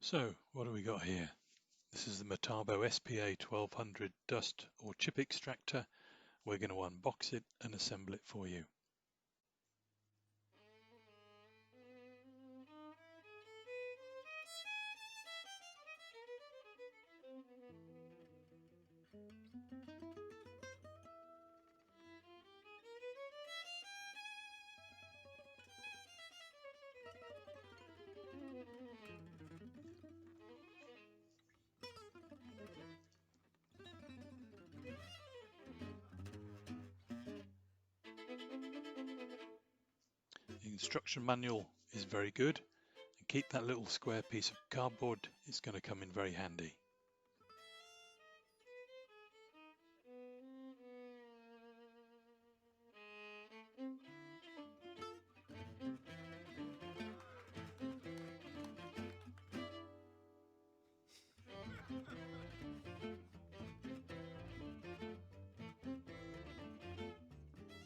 So what do we got here? This is the Metabo SPA 1200 dust or chip extractor. We're going to unbox it and assemble it for you. The instruction manual is very good, and keep that little square piece of cardboard, it's going to come in very handy.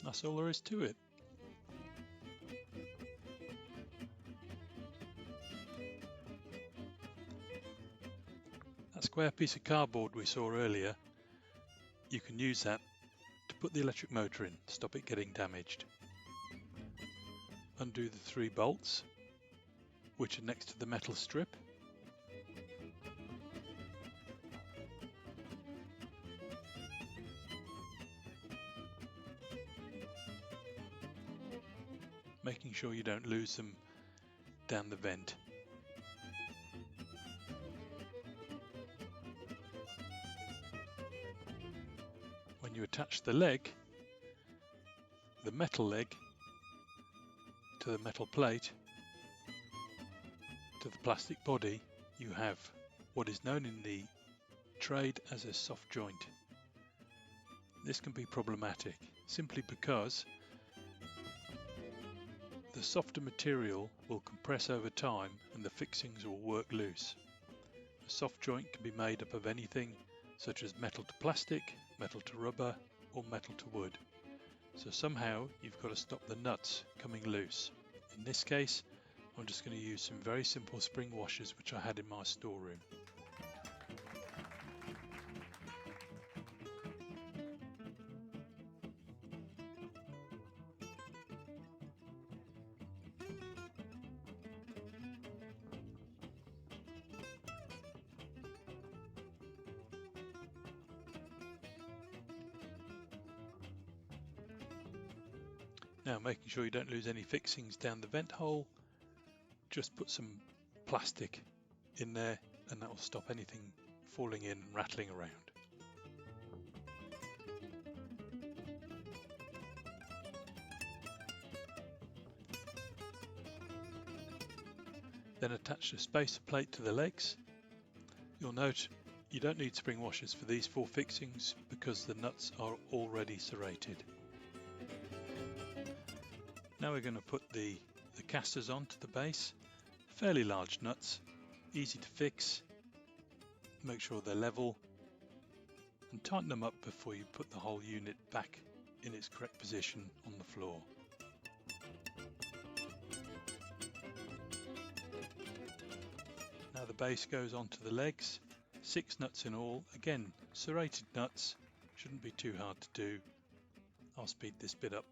That's all there is to it. That square piece of cardboard we saw earlier, you can use that to put the electric motor in, stop it getting damaged. Undo the 3 bolts, which are next to the metal strip. Making sure you don't lose them down the vent. When you attach the leg, the metal leg, to the metal plate, to the plastic body, you have what is known in the trade as a soft joint. This can be problematic simply because the softer material will compress over time and the fixings will work loose. A soft joint can be made up of anything such as metal to plastic, metal to rubber, or metal to wood. So somehow you've got to stop the nuts coming loose. In this case, I'm just going to use some very simple spring washers which I had in my storeroom. Now, making sure you don't lose any fixings down the vent hole, just put some plastic in there and that will stop anything falling in and rattling around. Then attach the spacer plate to the legs. You'll note you don't need spring washers for these 4 fixings because the nuts are already serrated. Now we're going to put the casters onto the base. Fairly large nuts, easy to fix. Make sure they're level and tighten them up before you put the whole unit back in its correct position on the floor. Now the base goes onto the legs, 6 nuts in all. Again, serrated nuts, shouldn't be too hard to do. I'll speed this bit up.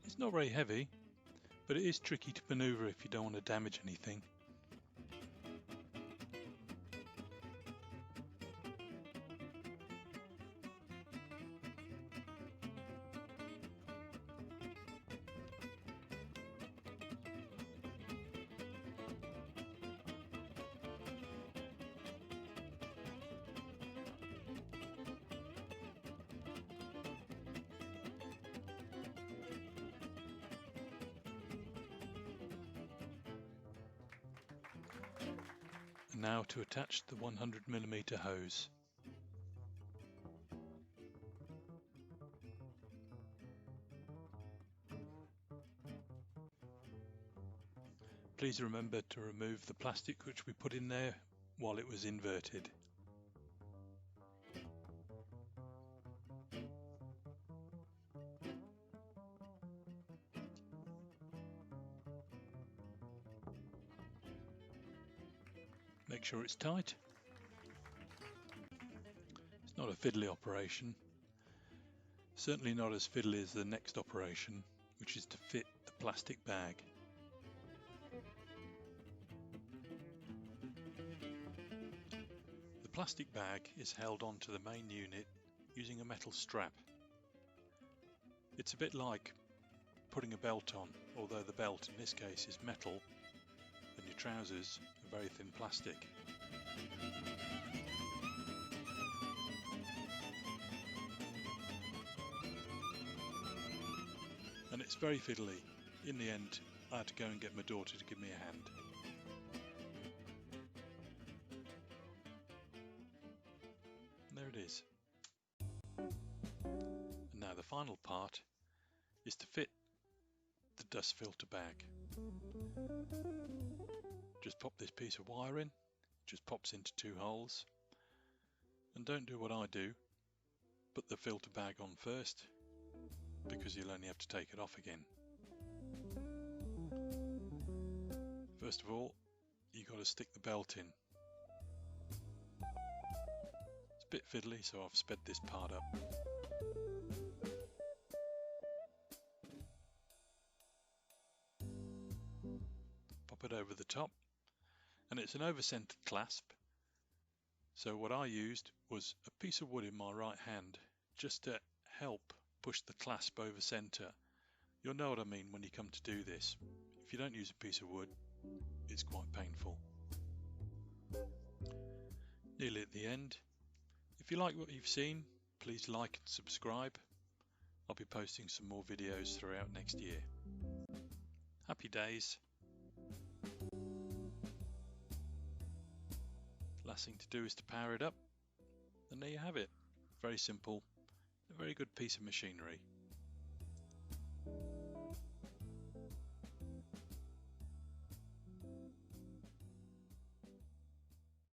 It's not very heavy, but it is tricky to maneuver if you don't want to damage anything. And now to attach the 100mm hose. Please remember to remove the plastic which we put in there while it was inverted. Make sure it's tight. It's not a fiddly operation. Certainly not as fiddly as the next operation, which is to fit the plastic bag. The plastic bag is held onto the main unit using a metal strap. It's a bit like putting a belt on, although the belt in this case is metal and your trousers are very thin plastic. And it's very fiddly. In the end, I had to go and get my daughter to give me a hand. And there it is. And now the final part is to fit the dust filter bag. Just pop this piece of wire in, just pops into 2 holes. And don't do what I do, put the filter bag on first, because you'll only have to take it off again. First of all, you've got to stick the belt in. It's a bit fiddly, so I've sped this part up. Pop it over the top, and it's an over-centered clasp. So what I used was a piece of wood in my right hand, just to help push the clasp over center. You'll know what I mean when you come to do this. If you don't use a piece of wood, it's quite painful. Nearly at the end. If you like what you've seen, please like and subscribe. I'll be posting some more videos throughout next year. Happy days. Last thing to do is to power it up, and there you have it. Very simple, a very good piece of machinery.